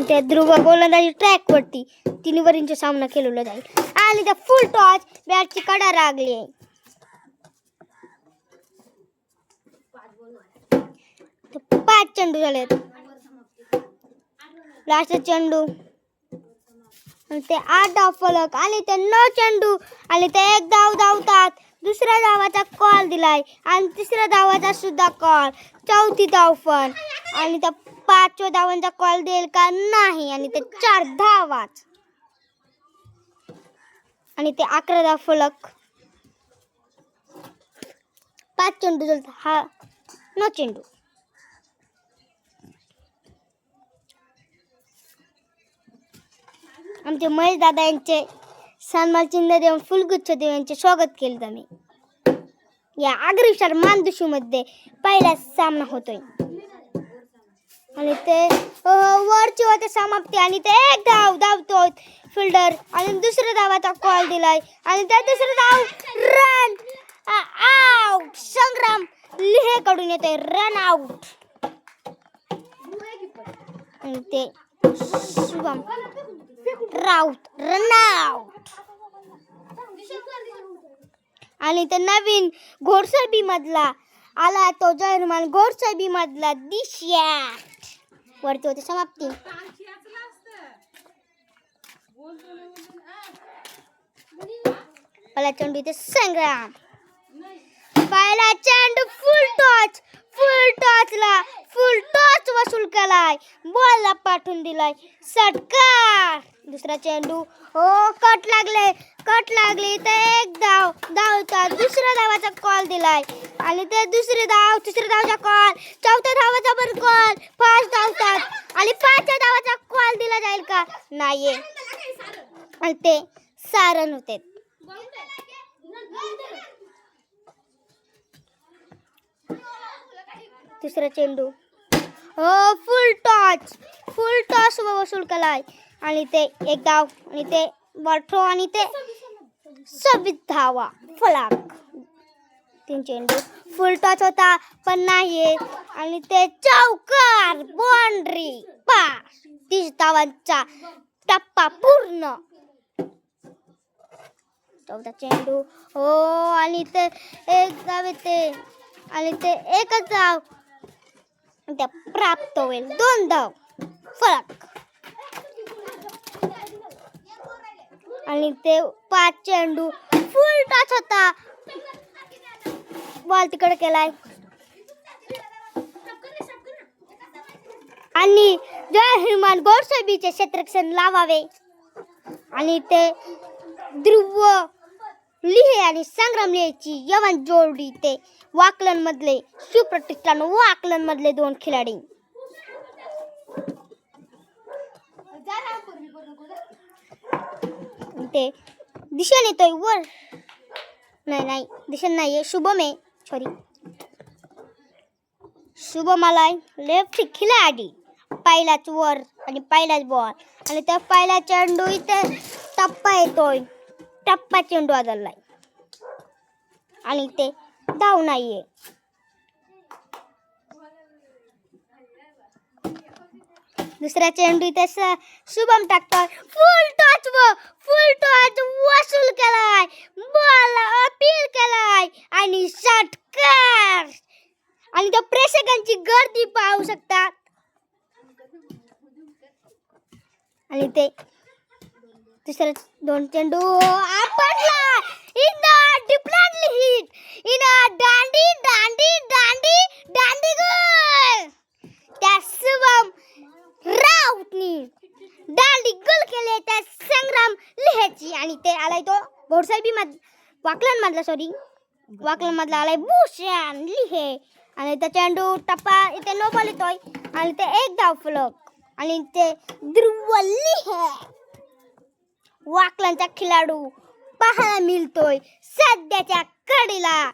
त्या ध्रुव गोलंदाजी ट्रॅक वरती 3 ओव्हरींचा सामना खेळवला जाईल आणि त्या फुल टॉस बॅटची कडा लागली. 5 चेंडू झालेत. लास्ट चेंडू आणि ते 8 धाव फलक आणि ते 9 चेंडू आणि ते 1 धाव धावतात. दुसऱ्या धावाचा कॉल दिलाय आणि तिसऱ्या धावाचा सुद्धा कॉल. चौथी धाव पण आणि त्या 5व्या धावांचा कॉल देईल का नाही आणि ते 4 धावाच आणि ते 11 धाव फलक. 5 चेंडू झाले. हा 9 चेंडू. आमचे महेश दादा यांचे सन्मान चिन्ह देऊन फुलगुच्छ देऊन यांचे स्वागत केले आम्ही. या अग्रसर मानदेशमध्ये पहिला सामना होतोय आणि ते वरची होते समाप्ती आणि ते 1 धाव धावतोय फिल्डर आणि दुसऱ्या धावाचा कॉल दिलाय आणि त्या दुसऱ्या धाव रन आउट. संग्राम लिहे कडून येतोय रन आउट आणि ते शुभम राऊत रन आउट आणि ते नवीन घोडसरबी मधला आला तो जर्मन घोडसरबी मधला दिशा. वरती होते समाप्ती. पहिला चेंडू इथे संग्राम. पहिला चेंडू फुल टॉचला फुल टॉच वसूल केलाय. बॉलला पाठवून दिलाय षटकार. दुसरा चेंडू कट लागले ते 1 धाव धावतात. दुसऱ्या धावाचा कॉल दिलाय आणि ते तिसऱ्या धावाचा कॉल. चौथ्या धावाचा पण कॉल. 5 धावतात आणि 5व्या धावाचा कॉल दिला जाईल का नाहीये आणि ते 6 रन होते. तिसरा चेंडू फुल टॉस वसूल केलाय आणि ते 1 धाव आणि ते बॉल थ्रो आणि ते 26 धावा फलक. 3 चेंडू फुल टॉस होता पण नाहीये आणि ते चौकार बाउंड्री पार. 30 धावांचा टप्पा पूर्ण. 14 चेंडू आणि ते 1 धाव येते आणि ते 1च धाव त्या प्राप्त होईल. 2 धाव फरक आणि ते 5 चेंडू फुल टॉच होता. बॉल तिकडे केलाय आणि जय हनुमान गोडसबीचे क्षेत्ररक्षण लावावे आणि ते ध्रुव लिहे आणि संग्राम लिहेची यवन जोडी. ते वाकलन मधले सुप्रतिष्ठान वाकलन मधले 2 खिलाडी. ते दिशा येतोय वर नाही दिशा नाहीये. शुभम आहे सॉरी शुभम आलाय लेफ्ट खिलाडी. पहिलाच वर आणि पहिलाच बॉल आणि त्या पहिला चेंडू इथे टप्पा येतोय. टप्पा चेंडू आदळलाय आणि ते धाव नाहीये. दुसरा चेंडू इथे शुभम टाकतोय. फुल टॉच वसूल केलाय. बॉल अपील केलाय आणि षटकार आणि त्या प्रेक्षकांची गर्दी पाहू शकतात आणि ते तिसरे 2 चेंडू आपटला. डिप्लॅनली हिट दांडी गोल. त्या शुभम राऊतनी दांडी गोल केले त्या संग्राम लिहेची आणि ते आलाय तो घोडसरबी वाकलन मधला आलाय भूषण लिहे आणि त्या चेंडू टप्पा इथे नो बॉल येतोय आणि ते 1 धाव फलक आणि ते ध्रुव लिहे वाकलनचा खिलाडू पाहायला मिळतोय सध्याच्या कडीला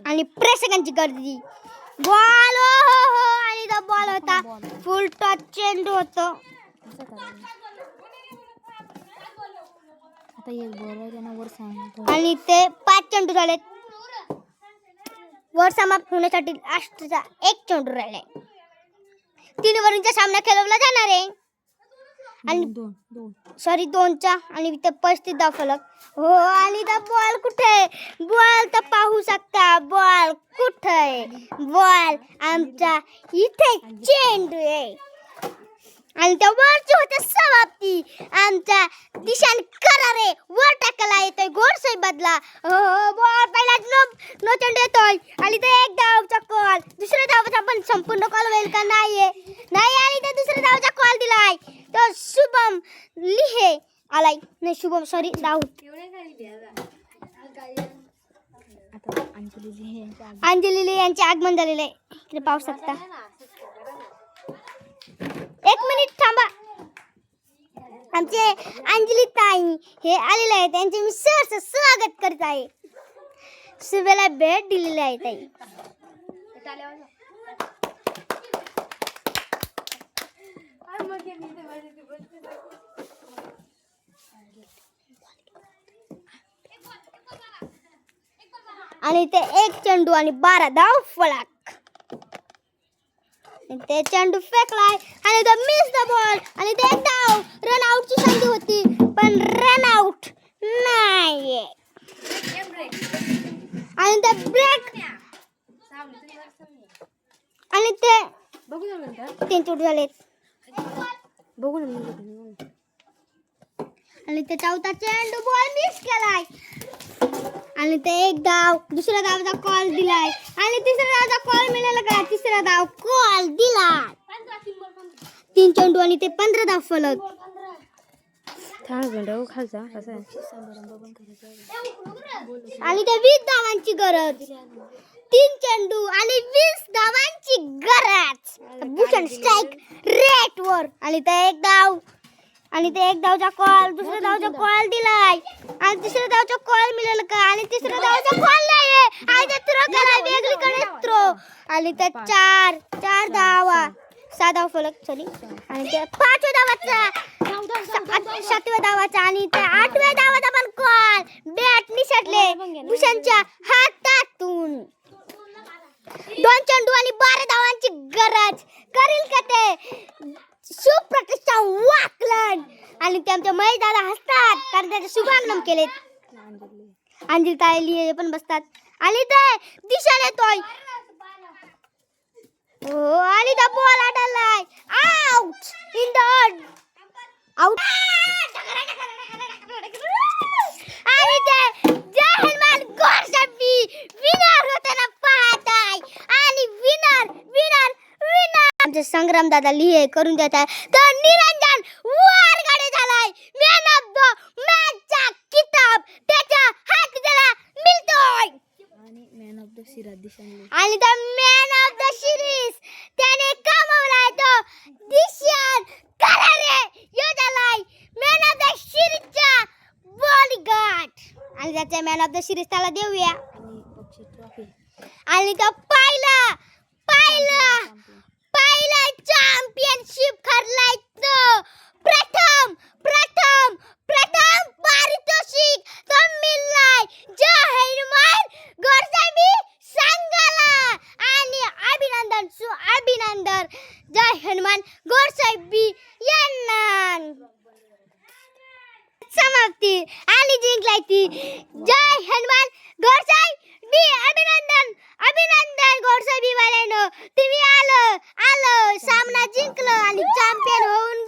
आणि प्रेक्षकांची गर्दी. बॉल आणि तो बॉल होता फुल टॉच चेंडू होतो. आणि ते 5 चेंडू झाले. वर समाप्त होण्यासाठी लास्टचा 1 चेंडू राहिलाय. 3 ओव्हरचा सामना खेळवला जाणार आहे आणि सॉरी 2चा आणि इथे 35 धाव फलक. हो आणि त्या बॉल कुठे बॉल तर पाहू शकता बॉल कुठे बॉल आमचा इथे चेंडू आहे आणि त्या बॉलची होते समाप्ती. आमचा दिशान करारे वर टाकला येतोय गोडसाई बदला. हो बॉल पहिला नो चेंडू येतोय आणि ते एक धावचा कॉल दुसऱ्या धावाचा पण संपूर्ण कॉल होईल का नाही आणि ते दुसऱ्या धावाचा कॉल दिलाय तो शुभम लिहे आलाय नाही शुभम सॉरी दाऊद अंजली लिहे यांचे आगमन झालेले आहे. इकडे पाहू शकता. 1 मिनिट थांबा. आमचे अंजली ताई हे आलेले आहेत त्यांचे मी सहर्ष स्वागत करत आहे. शुभेला भेट दिलेली आहे ताई. आणि ते 1 चेंडू आणि 12 धाव फलक. ते चेंडू फेकलाय आणि तो मिस द बॉल आणि ते एक धाव रन आउटची संधी होती पण रन आउट नाही आणि ते ब्रेक आणि ते 3 चेंडू झाले आणि ते 4था चेंडू बॉल मिस केलाय आणि ते एक धाव दुसऱ्या धावाचा कॉल दिलाय आणि तिसऱ्या धावाचा कॉल मिळाला का तिसरा धाव कॉल दिला. 3 चेंडू आणि ते 15 धाव फलक. आणि ते 20 धावांची गरज. 3 चेंडू आणि 20 धावांची गरज. भूषण स्ट्राईक रेट वर आणि ते एक धाव आणि ते एक धावचा कॉल दुसऱ्या धावचा कॉल दिलाय आणि तिसऱ्या धावचा कॉल मिळाला का आणि तिसऱ्या धावचा कॉल नाही आणि ते थ्रो केलाय वेगळीकडे थ्रो आणि ते 4 धावा 6 धाव फलक सॉरी आणि ते 5व्या धावाचा 7व्या धावाचा आणि ते 8व्या धावाचा पण कॉल बॅट निसटले भूषणच्या हातातून. 2 चेंडू आणि 12 धावांची गरज करील का ते सुप्रतिष्ठा वाकलन आणि ते आमच्या महेश दादा हसतात कारण त्याचे शुभागमन केले. अंजली ताई पण बसतात आणि ते दिशा येतोय हो आणि द बॉल अडलाय आउट इन द आउट आणि ते जय हनुमान गोरसबी विनर होताना पाहत आहे आणि विनर आमचे संग्राम दादा लिहे करून देत आहे तर निरंजन वारगाडे झालाय मॅन ऑफ द मॅचचा किताब त्याच्या हाती त्याला मिळतोय आणि मॅन ऑफ द सिरीज आणि the man of the series त्याने कमवलाय तो दिशान करारे यो झालाय मॅन ऑफ द सिरीजचा बॉडीगार्ड आणि त्याच्या मॅन ऑफ द सिरीज त्याला देऊया आणि तो पहिला चॅम्पियनशिप हरलाय तो प्रथम पारितोषिक तो मिळालाय जय हनुमान गोरसाबी संघाला आणि अभिनंदन जय हनुमान गोरसाबी यांना. समाप्ती आणि जिंकलाय ती जय हनुमान गोरसाबी. अभिनंदन गोरसाबी वाल्यानो तुम्ही आलं सामना जिंकलं आणि चॅम्पियन होऊन